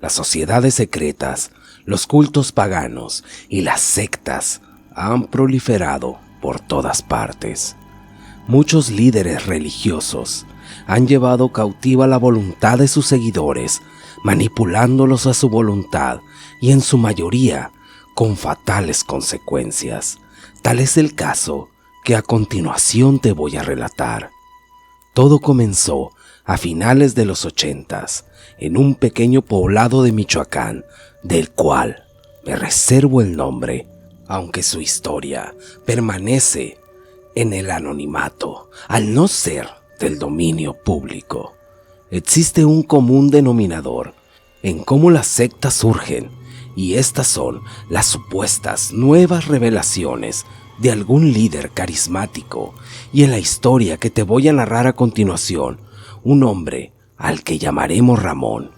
Las sociedades secretas, los cultos paganos y las sectas han proliferado por todas partes. Muchos líderes religiosos han llevado cautiva la voluntad de sus seguidores, manipulándolos a su voluntad y en su mayoría con fatales consecuencias. Tal es el caso que a continuación te voy a relatar. Todo comenzó a finales de los 80s, en un pequeño poblado de Michoacán, del cual me reservo el nombre, aunque su historia permanece en el anonimato, al no ser del dominio público. Existe un común denominador en cómo las sectas surgen, y estas son las supuestas nuevas revelaciones de algún líder carismático, y en la historia que te voy a narrar a continuación, un hombre al que llamaremos Ramón.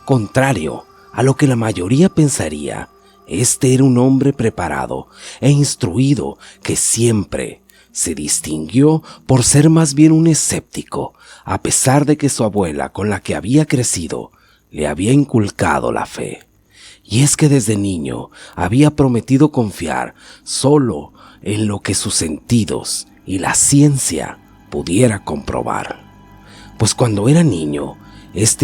Contrario a lo que la mayoría pensaría, este era un hombre preparado e instruido que siempre se distinguió por ser más bien un escéptico, a pesar de que su abuela, con la que había crecido, le había inculcado la fe. Y es que desde niño había prometido confiar solo en lo que sus sentidos y la ciencia pudiera comprobar. Pues cuando era niño,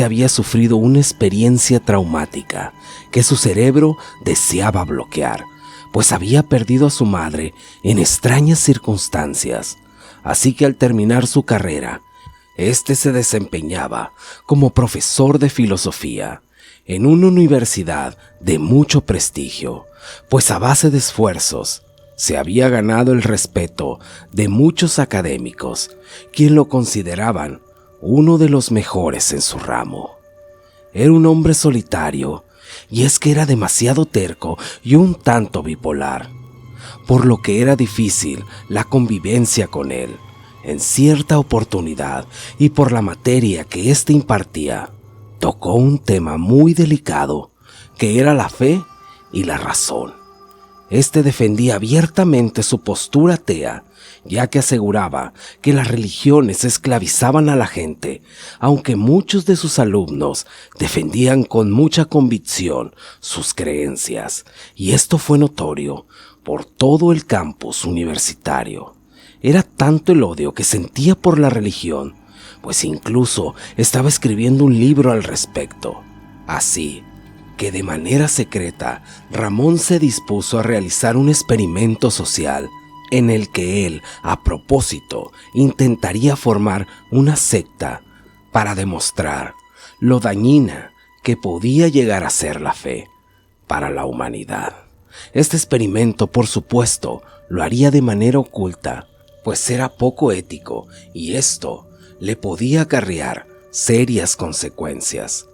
había sufrido una experiencia traumática que su cerebro deseaba bloquear, pues había perdido a su madre en extrañas circunstancias. Así que al terminar su carrera, se desempeñaba como profesor de filosofía en una universidad de mucho prestigio, pues a base de esfuerzos se había ganado el respeto de muchos académicos, quien lo consideraban uno de los mejores en su ramo. Era un hombre solitario, y es que era demasiado terco y un tanto bipolar, por lo que era difícil la convivencia con él en cierta oportunidad, y por la materia que impartía, tocó un tema muy delicado, que era la fe y la razón. Defendía abiertamente su postura atea, ya que aseguraba que las religiones esclavizaban a la gente, aunque muchos de sus alumnos defendían con mucha convicción sus creencias, y esto fue notorio por todo el campus universitario. Era tanto el odio que sentía por la religión, pues incluso estaba escribiendo un libro al respecto. Así que de manera secreta, Ramón se dispuso a realizar un experimento social en el que él, a propósito, intentaría formar una secta para demostrar lo dañina que podía llegar a ser la fe para la humanidad. Este experimento, por supuesto, lo haría de manera oculta, pues era poco ético y esto le podía acarrear serias consecuencias.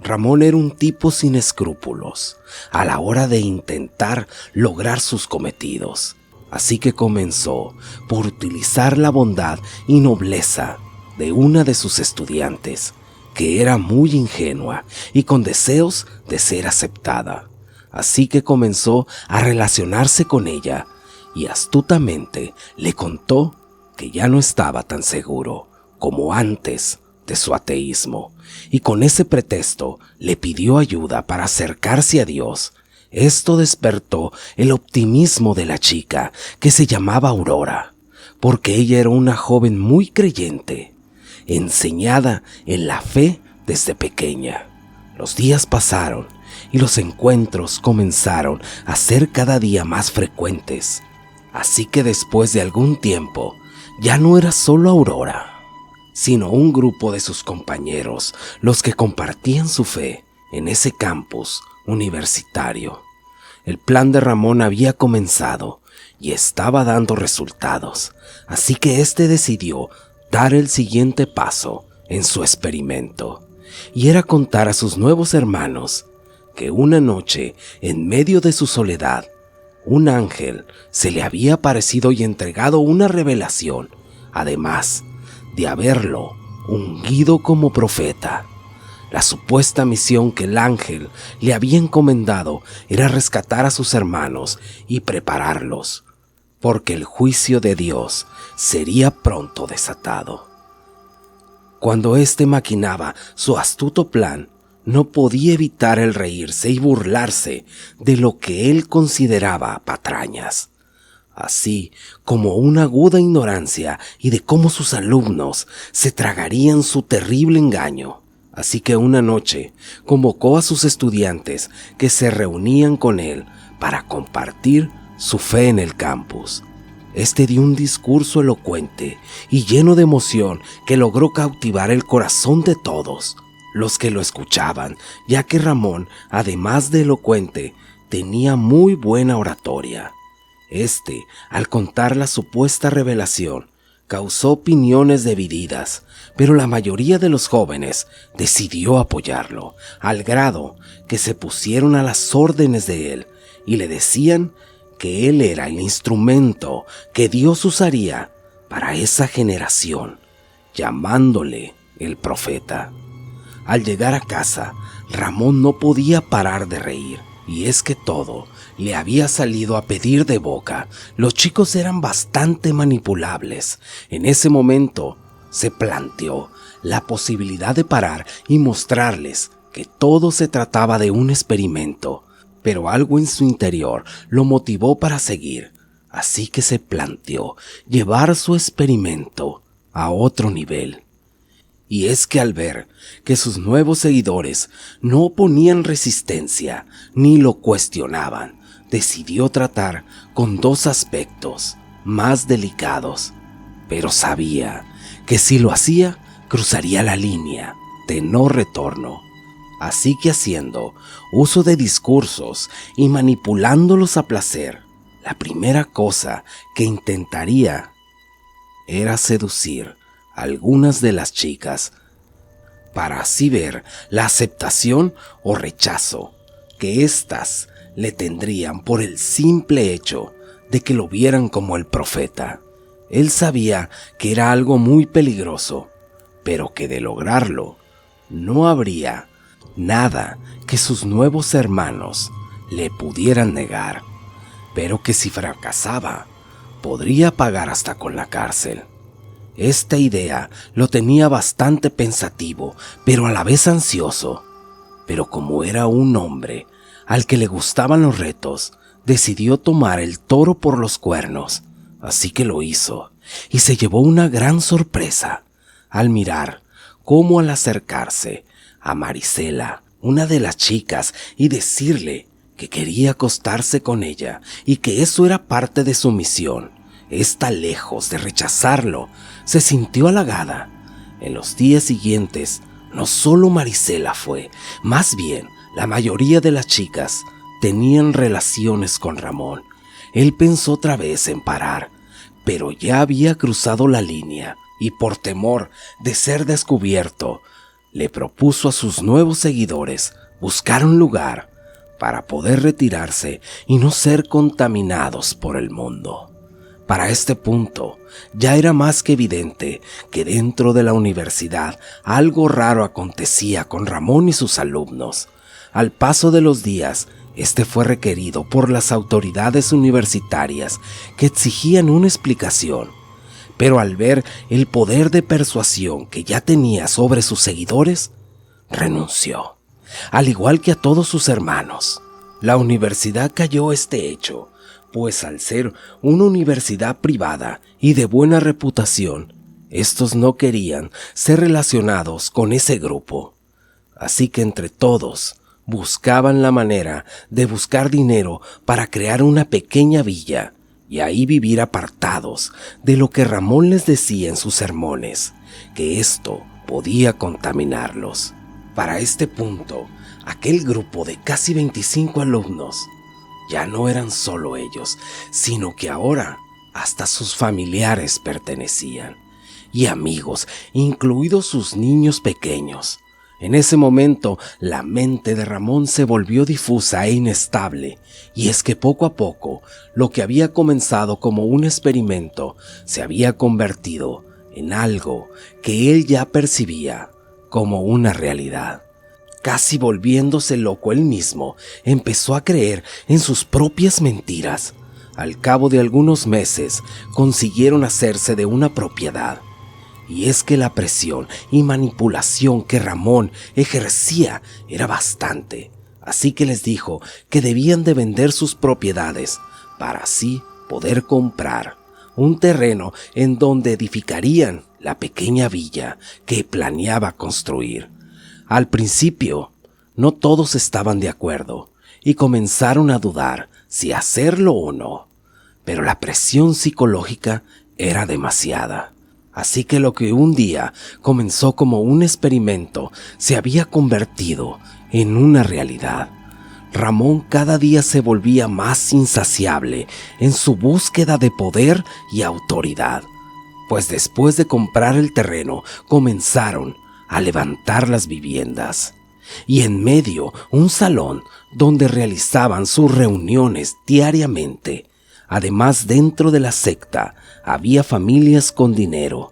Ramón era un tipo sin escrúpulos a la hora de intentar lograr sus cometidos. Así que comenzó por utilizar la bondad y nobleza de una de sus estudiantes, que era muy ingenua y con deseos de ser aceptada. Así que comenzó a relacionarse con ella y astutamente le contó que ya no estaba tan seguro como antes de su ateísmo, y con ese pretexto le pidió ayuda para acercarse a Dios. Esto despertó el optimismo de la chica, que se llamaba Aurora, porque ella era una joven muy creyente, enseñada en la fe desde pequeña. Los días pasaron y los encuentros comenzaron a ser cada día más frecuentes. Así que después de algún tiempo, ya no era solo Aurora, sino un grupo de sus compañeros los que compartían su fe en ese campus universitario. El plan de Ramón había comenzado y estaba dando resultados, así que decidió dar el siguiente paso en su experimento, y era contar a sus nuevos hermanos que una noche, en medio de su soledad, un ángel se le había aparecido y entregado una revelación, además de haberlo ungido como profeta. La supuesta misión que el ángel le había encomendado era rescatar a sus hermanos y prepararlos, porque el juicio de Dios sería pronto desatado. Cuando maquinaba su astuto plan, no podía evitar el reírse y burlarse de lo que él consideraba patrañas, así como una aguda ignorancia y de cómo sus alumnos se tragarían su terrible engaño. Así que una noche convocó a sus estudiantes que se reunían con él para compartir su fe en el campus. Este dio un discurso elocuente y lleno de emoción que logró cautivar el corazón de todos los que lo escuchaban, ya que Ramón, además de elocuente, tenía muy buena oratoria. Al contar la supuesta revelación, causó opiniones divididas, pero la mayoría de los jóvenes decidió apoyarlo, al grado que se pusieron a las órdenes de él y le decían que él era el instrumento que Dios usaría para esa generación, llamándole el profeta. Al llegar a casa, Ramón no podía parar de reír, y es que todo le había salido a pedir de boca. Los chicos eran bastante manipulables. En ese momento se planteó la posibilidad de parar y mostrarles que todo se trataba de un experimento, pero algo en su interior lo motivó para seguir. Así que se planteó llevar su experimento a otro nivel. Y es que al ver que sus nuevos seguidores no oponían resistencia ni lo cuestionaban, decidió tratar con dos aspectos más delicados, pero sabía que si lo hacía, cruzaría la línea de no retorno. Así que haciendo uso de discursos y manipulándolos a placer, la primera cosa que intentaría era seducir a algunas de las chicas, para así ver la aceptación o rechazo que éstas le tendrían por el simple hecho de que lo vieran como el profeta. Él sabía que era algo muy peligroso, pero que de lograrlo no habría nada que sus nuevos hermanos le pudieran negar, pero que si fracasaba, podría pagar hasta con la cárcel. Esta idea lo tenía bastante pensativo, pero a la vez ansioso. Pero como era un hombre al que le gustaban los retos, decidió tomar el toro por los cuernos. Así que lo hizo, y se llevó una gran sorpresa al mirar cómo al acercarse a Marisela, una de las chicas, y decirle que quería acostarse con ella y que eso era parte de su misión, esta, lejos de rechazarlo, se sintió halagada. En los días siguientes, no solo Marisela fue, más bien la mayoría de las chicas tenían relaciones con Ramón. Él pensó otra vez en parar, pero ya había cruzado la línea y por temor de ser descubierto, le propuso a sus nuevos seguidores buscar un lugar para poder retirarse y no ser contaminados por el mundo. Para este punto, ya era más que evidente que dentro de la universidad algo raro acontecía con Ramón y sus alumnos. Al paso de los días, fue requerido por las autoridades universitarias que exigían una explicación, pero al ver el poder de persuasión que ya tenía sobre sus seguidores, renunció, al igual que a todos sus hermanos. La universidad cayó este hecho, pues al ser una universidad privada y de buena reputación, estos no querían ser relacionados con ese grupo. Así que entre todos buscaban la manera de buscar dinero para crear una pequeña villa y ahí vivir apartados de lo que Ramón les decía en sus sermones, que esto podía contaminarlos. Para este punto, aquel grupo de casi 25 alumnos ya no eran solo ellos, sino que ahora hasta sus familiares pertenecían, y amigos, incluidos sus niños pequeños. En ese momento, la mente de Ramón se volvió difusa e inestable, y es que poco a poco, lo que había comenzado como un experimento se había convertido en algo que él ya percibía como una realidad. Casi volviéndose loco él mismo, empezó a creer en sus propias mentiras. Al cabo de algunos meses, consiguieron hacerse de una propiedad, Y es que la presión y manipulación que Ramón ejercía era bastante, así que les dijo que debían de vender sus propiedades para así poder comprar un terreno en donde edificarían la pequeña villa que planeaba construir. Al principio, no todos estaban de acuerdo y comenzaron a dudar si hacerlo o no, pero la presión psicológica era demasiada. Así que lo que un día comenzó como un experimento se había convertido en una realidad. Ramón cada día se volvía más insaciable en su búsqueda de poder y autoridad, pues después de comprar el terreno comenzaron a levantar las viviendas y en medio un salón donde realizaban sus reuniones diariamente. Además, dentro de la secta había familias con dinero,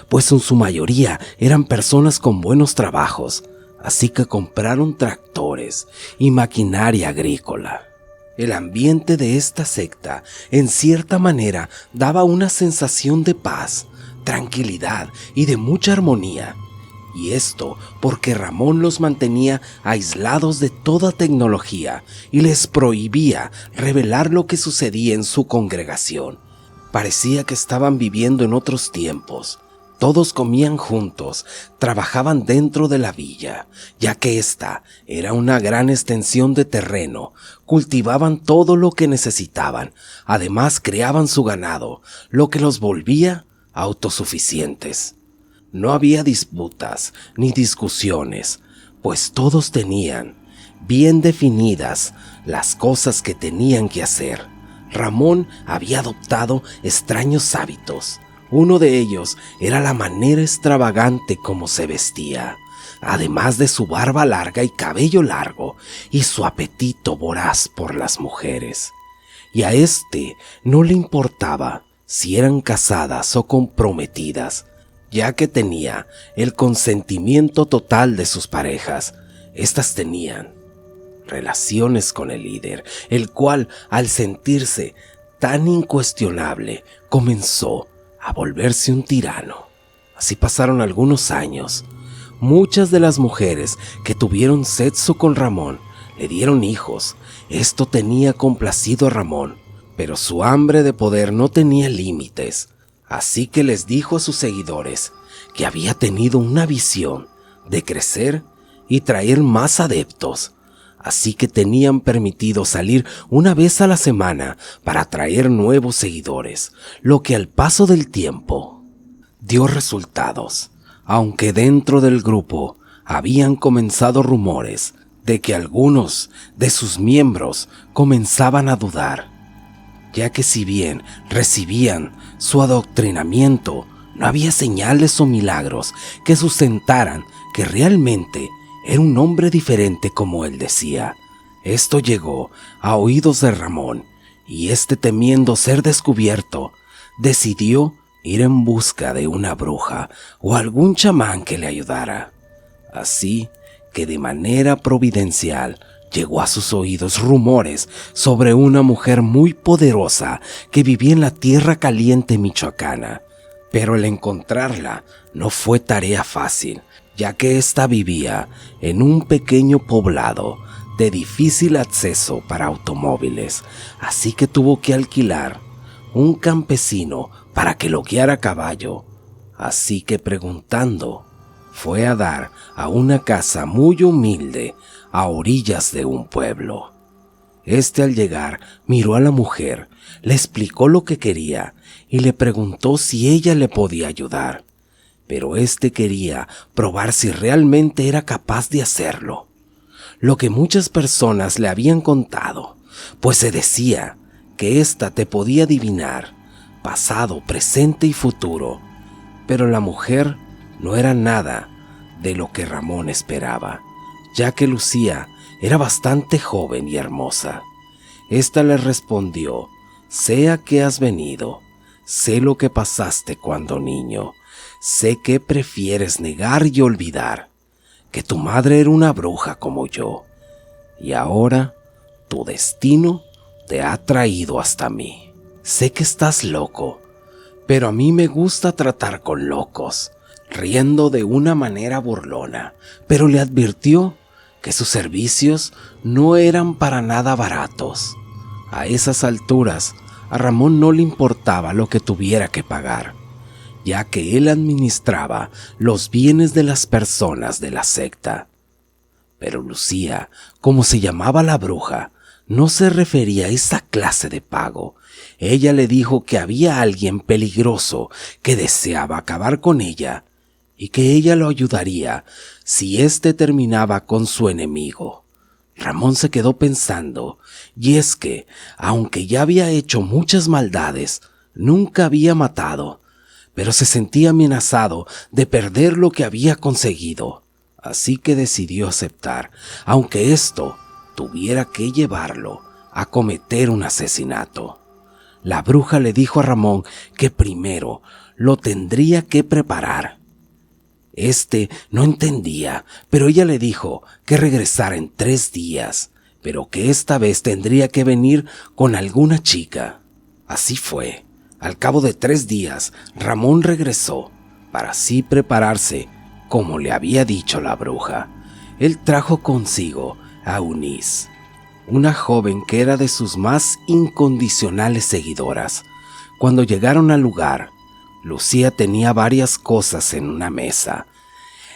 pues en su mayoría eran personas con buenos trabajos, así que compraron tractores y maquinaria agrícola. El ambiente de esta secta, en cierta manera, daba una sensación de paz, tranquilidad y de mucha armonía. Y esto porque Ramón los mantenía aislados de toda tecnología y les prohibía revelar lo que sucedía en su congregación. Parecía que estaban viviendo en otros tiempos. Todos comían juntos, trabajaban dentro de la villa, ya que esta era una gran extensión de terreno, cultivaban todo lo que necesitaban, además criaban su ganado, lo que los volvía autosuficientes. No había disputas ni discusiones, pues todos tenían bien definidas las cosas que tenían que hacer. Ramón había adoptado extraños hábitos. Uno de ellos era la manera extravagante como se vestía, además de su barba larga y cabello largo, y su apetito voraz por las mujeres. Y a este no le importaba si eran casadas o comprometidas, ya que tenía el consentimiento total de sus parejas. Estas tenían relaciones con el líder, el cual, al sentirse tan incuestionable, comenzó a volverse un tirano. Así pasaron algunos años. Muchas de las mujeres que tuvieron sexo con Ramón le dieron hijos. Esto tenía complacido a Ramón, pero su hambre de poder no tenía límites. Así que les dijo a sus seguidores que había tenido una visión de crecer y traer más adeptos. Así que tenían permitido salir una vez a la semana para atraer nuevos seguidores, lo que al paso del tiempo dio resultados, aunque dentro del grupo habían comenzado rumores de que algunos de sus miembros comenzaban a dudar, ya que si bien recibían su adoctrinamiento, no había señales o milagros que sustentaran que realmente era un hombre diferente como él decía. Esto llegó a oídos de Ramón, y este, temiendo ser descubierto, decidió ir en busca de una bruja o algún chamán que le ayudara. Así que de manera providencial llegó a sus oídos rumores sobre una mujer muy poderosa que vivía en la tierra caliente michoacana. Pero el encontrarla no fue tarea fácil, ya que ésta vivía en un pequeño poblado de difícil acceso para automóviles, así que tuvo que alquilar un campesino para que lo guiara a caballo. Así que preguntando, fue a dar a una casa muy humilde a orillas de un pueblo. Este, al llegar, miró a la mujer, le explicó lo que quería y le preguntó si ella le podía ayudar. Pero este quería probar si realmente era capaz de hacerlo, lo que muchas personas le habían contado, pues se decía que ésta te podía adivinar pasado, presente y futuro, pero la mujer no era nada de lo que Ramón esperaba, ya que Lucía era bastante joven y hermosa. Esta le respondió: sé a qué has venido, sé lo que pasaste cuando niño, sé que prefieres negar y olvidar, que tu madre era una bruja como yo, y ahora tu destino te ha traído hasta mí. Sé que estás loco, pero a mí me gusta tratar con locos, riendo de una manera burlona, pero le advirtió que sus servicios no eran para nada baratos. A esas alturas, a Ramón no le importaba lo que tuviera que pagar, ya que él administraba los bienes de las personas de la secta. Pero Lucía, como se llamaba la bruja, no se refería a esa clase de pago. Ella le dijo que había alguien peligroso que deseaba acabar con ella y que ella lo ayudaría si éste terminaba con su enemigo. Ramón se quedó pensando, y es que, aunque ya había hecho muchas maldades, nunca había matado, pero se sentía amenazado de perder lo que había conseguido. Así que decidió aceptar, aunque esto tuviera que llevarlo a cometer un asesinato. La bruja le dijo a Ramón que primero lo tendría que preparar. Este no entendía, pero ella le dijo que regresara en 3 días, pero que esta vez tendría que venir con alguna chica. Así fue. Al cabo de 3 días, Ramón regresó para así prepararse como le había dicho la bruja. Él trajo consigo a Eunice, una joven que era de sus más incondicionales seguidoras. Cuando llegaron al lugar, Lucía tenía varias cosas en una mesa.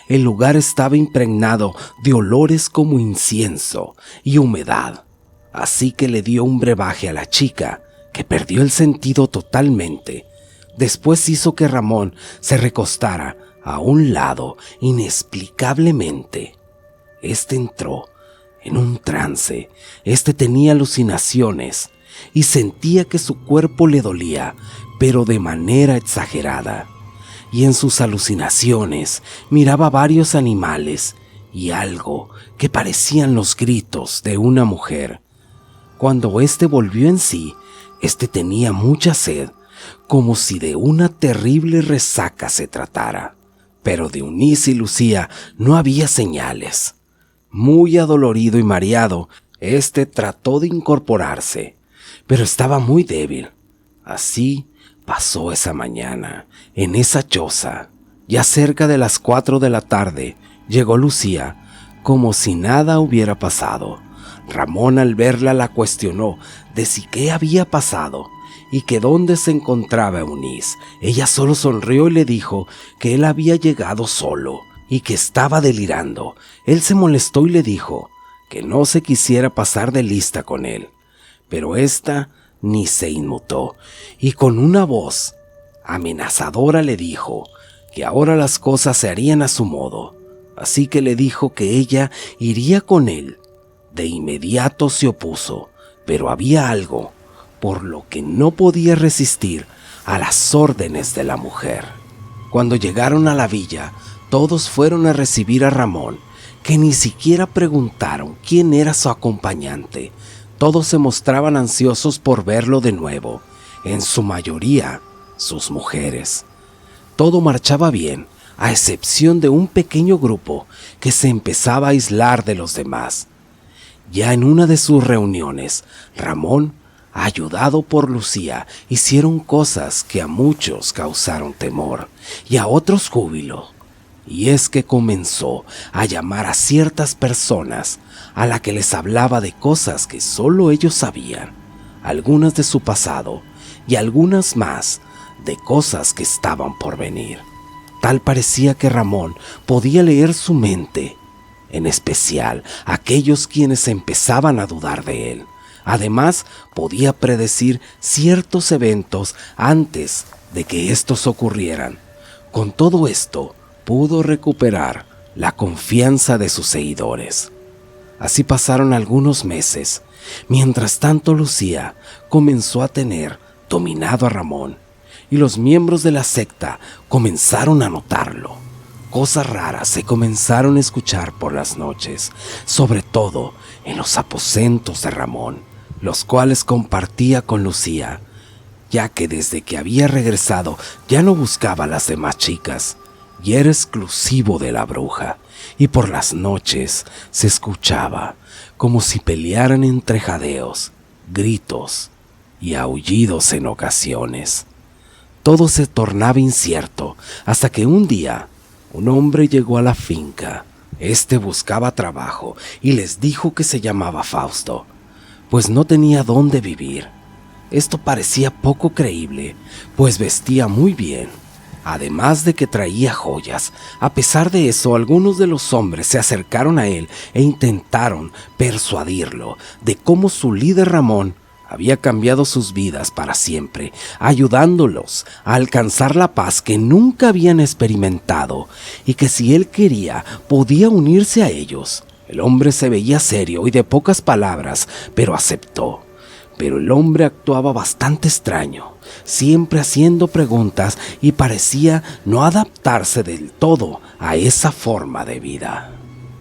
El lugar estaba impregnado de olores como incienso y humedad, así que le dio un brebaje a la chica, que perdió el sentido totalmente. Después hizo que Ramón se recostara a un lado inexplicablemente. Este entró en un trance. Tenía alucinaciones y sentía que su cuerpo le dolía, pero de manera exagerada. Y en sus alucinaciones miraba varios animales y algo que parecían los gritos de una mujer. Cuando volvió en sí, tenía mucha sed, como si de una terrible resaca se tratara. Pero de Eunice y Lucía no había señales. Muy adolorido y mareado, trató de incorporarse, pero estaba muy débil. Así pasó esa mañana, en esa choza. Ya cerca de las 4 de la tarde, llegó Lucía, como si nada hubiera pasado. Ramón, al verla, la cuestionó de si qué había pasado y que dónde se encontraba Eunice. Ella solo sonrió y le dijo que él había llegado solo y que estaba delirando. Él se molestó y le dijo que no se quisiera pasar de lista con él, pero esta ni se inmutó y con una voz amenazadora le dijo que ahora las cosas se harían a su modo. Así que le dijo que ella iría con él. De inmediato se opuso, pero había algo por lo que no podía resistir a las órdenes de la mujer. Cuando llegaron a la villa, todos fueron a recibir a Ramón, que ni siquiera preguntaron quién era su acompañante. Todos se mostraban ansiosos por verlo de nuevo, en su mayoría sus mujeres. Todo marchaba bien, a excepción de un pequeño grupo que se empezaba a aislar de los demás. Ya en una de sus reuniones, Ramón, ayudado por Lucía, hicieron cosas que a muchos causaron temor y a otros júbilo. Y es que comenzó a llamar a ciertas personas a las que les hablaba de cosas que solo ellos sabían, algunas de su pasado y algunas más de cosas que estaban por venir. Tal parecía que Ramón podía leer su mente, en especial aquellos quienes empezaban a dudar de él. Además, podía predecir ciertos eventos antes de que estos ocurrieran. Con todo esto, pudo recuperar la confianza de sus seguidores. Así pasaron algunos meses. Mientras tanto, Lucía comenzó a tener dominado a Ramón, y los miembros de la secta comenzaron a notarlo. Cosas raras se comenzaron a escuchar por las noches, sobre todo en los aposentos de Ramón, los cuales compartía con Lucía, ya que desde que había regresado ya no buscaba a las demás chicas y era exclusivo de la bruja, y por las noches se escuchaba como si pelearan entre jadeos, gritos y aullidos en ocasiones. Todo se tornaba incierto hasta que un día Un hombre llegó a la finca. Este buscaba trabajo y les dijo que se llamaba Fausto, pues no tenía dónde vivir. Esto parecía poco creíble, pues vestía muy bien, además de que traía joyas. A pesar de eso, algunos de los hombres se acercaron a él e intentaron persuadirlo de cómo su líder Ramón había cambiado sus vidas para siempre, ayudándolos a alcanzar la paz que nunca habían experimentado, y que si él quería, podía unirse a ellos. El hombre se veía serio y de pocas palabras, pero aceptó. Pero el hombre actuaba bastante extraño, siempre haciendo preguntas, y parecía no adaptarse del todo a esa forma de vida.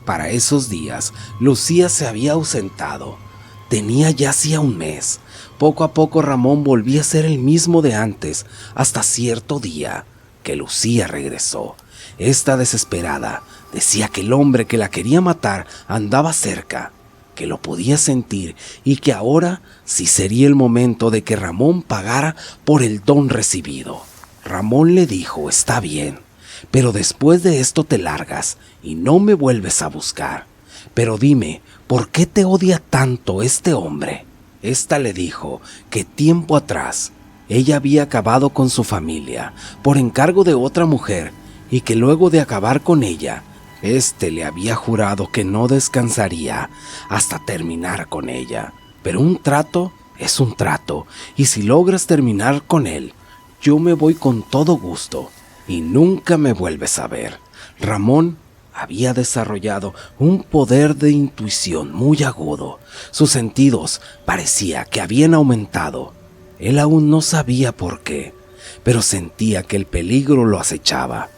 Para esos días, Lucía se había ausentado. Tenía ya hacía un mes. Poco a poco Ramón volvía a ser el mismo de antes, hasta cierto día que Lucía regresó. Esta, desesperada, decía que el hombre que la quería matar andaba cerca, que lo podía sentir, y que ahora sí sería el momento de que Ramón pagara por el don recibido. Ramón le dijo: «Está bien, pero después de esto te largas y no me vuelves a buscar. Pero dime, ¿por qué te odia tanto este hombre?». Esta le dijo que tiempo atrás ella había acabado con su familia por encargo de otra mujer, y que luego de acabar con ella, este le había jurado que no descansaría hasta terminar con ella. Pero un trato es un trato, y si logras terminar con él, yo me voy con todo gusto y nunca me vuelves a ver. Ramón había desarrollado un poder de intuición muy agudo. Sus sentidos parecía que habían aumentado. Él aún no sabía por qué, pero sentía que el peligro lo acechaba.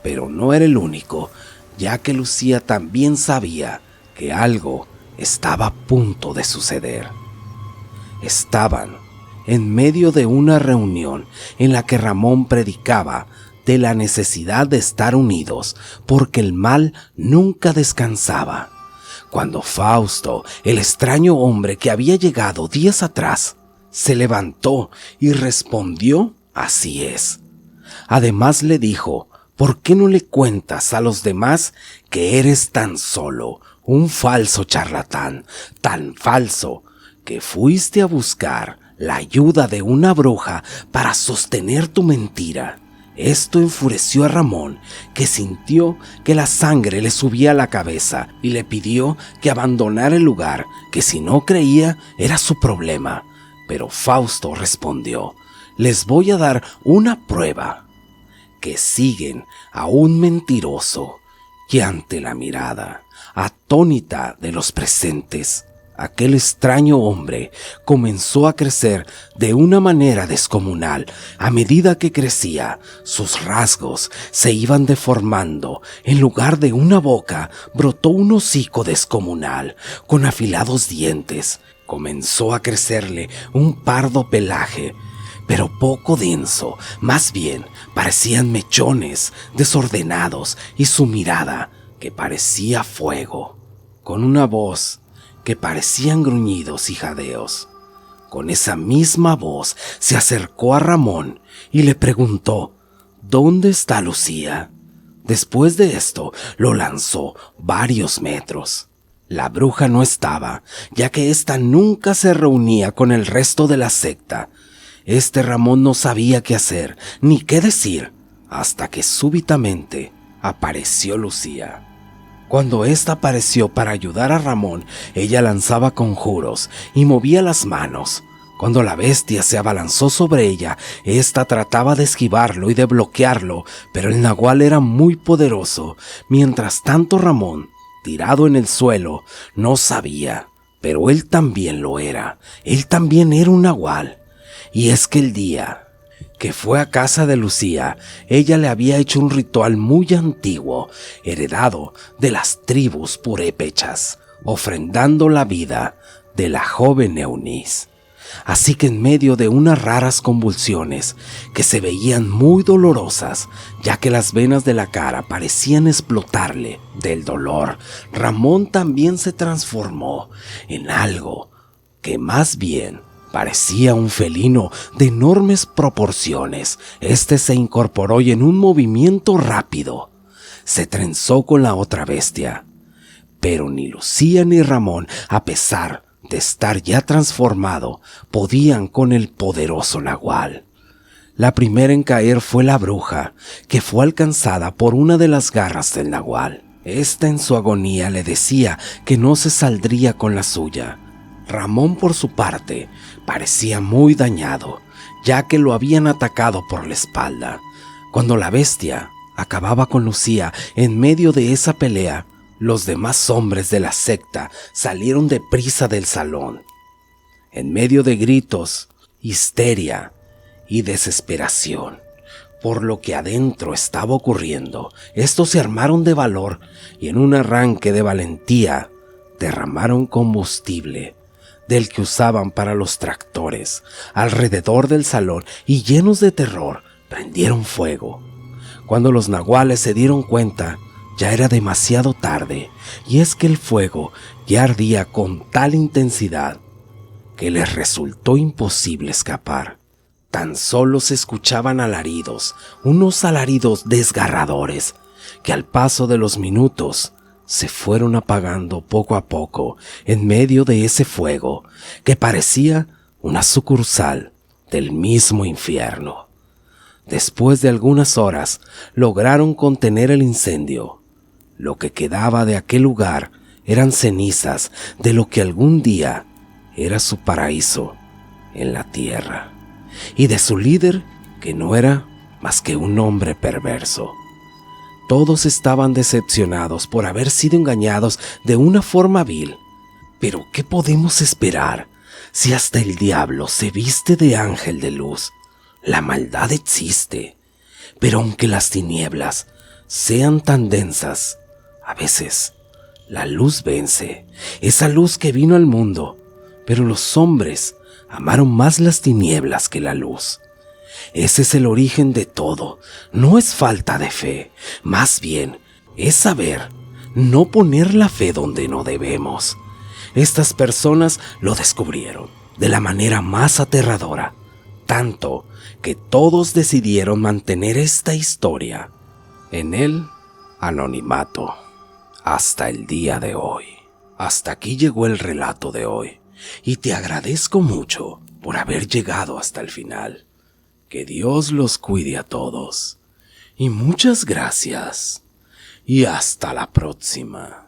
Pero no era el único, ya que Lucía también sabía que algo estaba a punto de suceder. Estaban en medio de una reunión en la que Ramón predicaba de la necesidad de estar unidos, porque el mal nunca descansaba, cuando Fausto, el extraño hombre que había llegado días atrás, se levantó y respondió: «Así es». Además le dijo: «¿Por qué no le cuentas a los demás que eres tan solo un falso charlatán, tan falso que fuiste a buscar la ayuda de una bruja para sostener tu mentira?» Esto enfureció a Ramón, que sintió que la sangre le subía a la cabeza, y le pidió que abandonara el lugar, que si no creía era su problema. Pero Fausto respondió: «Les voy a dar una prueba, que siguen a un mentiroso». Y ante la mirada atónita de los presentes, aquel extraño hombre comenzó a crecer de una manera descomunal. A medida que crecía, sus rasgos se iban deformando. En lugar de una boca, brotó un hocico descomunal, con afilados dientes. Comenzó a crecerle un pardo pelaje, pero poco denso, más bien parecían mechones desordenados, y su mirada, que parecía fuego, con una voz que parecían gruñidos y jadeos. Con esa misma voz se acercó a Ramón y le preguntó: «¿Dónde está Lucía?». Después de esto lo lanzó varios metros. La bruja no estaba, ya que ésta nunca se reunía con el resto de la secta. Ramón no sabía qué hacer ni qué decir, hasta que súbitamente apareció Lucía. Cuando ésta apareció para ayudar a Ramón, ella lanzaba conjuros y movía las manos. Cuando la bestia se abalanzó sobre ella, ésta trataba de esquivarlo y de bloquearlo, pero el nahual era muy poderoso. Mientras tanto, Ramón, tirado en el suelo, no sabía, pero él también lo era. Él también era un nahual. Y es que el día que fue a casa de Lucía, ella le había hecho un ritual muy antiguo, heredado de las tribus purépechas, ofrendando la vida de la joven Eunice. Así que en medio de unas raras convulsiones que se veían muy dolorosas, ya que las venas de la cara parecían explotarle del dolor, Ramón también se transformó en algo que más bien parecía un felino de enormes proporciones. Se incorporó y en un movimiento rápido se trenzó con la otra bestia. Pero ni Lucía ni Ramón, a pesar de estar ya transformado, podían con el poderoso nahual. La primera en caer fue la bruja, que fue alcanzada por una de las garras del nahual. Esta en su agonía le decía que no se saldría con la suya. Ramón, por su parte, parecía muy dañado, ya que lo habían atacado por la espalda. Cuando la bestia acababa con Lucía en medio de esa pelea, los demás hombres de la secta salieron deprisa del salón. En medio de gritos, histeria y desesperación por lo que adentro estaba ocurriendo, estos se armaron de valor y en un arranque de valentía derramaron combustible del que usaban para los tractores alrededor del salón y, llenos de terror, prendieron fuego. Cuando los nahuales se dieron cuenta, ya era demasiado tarde, y es que el fuego ya ardía con tal intensidad que les resultó imposible escapar. Tan solo se escuchaban alaridos, unos alaridos desgarradores, que al paso de los minutos se fueron apagando poco a poco en medio de ese fuego que parecía una sucursal del mismo infierno. Después de algunas horas lograron contener el incendio. Lo que quedaba de aquel lugar eran cenizas de lo que algún día era su paraíso en la tierra, y de su líder, que no era más que un hombre perverso. Todos estaban decepcionados por haber sido engañados de una forma vil. Pero ¿qué podemos esperar si hasta el diablo se viste de ángel de luz? La maldad existe, pero aunque las tinieblas sean tan densas, a veces la luz vence, esa luz que vino al mundo, pero los hombres amaron más las tinieblas que la luz. Ese es el origen de todo. No es falta de fe, más bien es saber no poner la fe donde no debemos. Estas personas lo descubrieron de la manera más aterradora, tanto que todos decidieron mantener esta historia en el anonimato hasta el día de hoy. Hasta aquí llegó el relato de hoy, y te agradezco mucho por haber llegado hasta el final. Que Dios los cuide a todos, y muchas gracias, y hasta la próxima.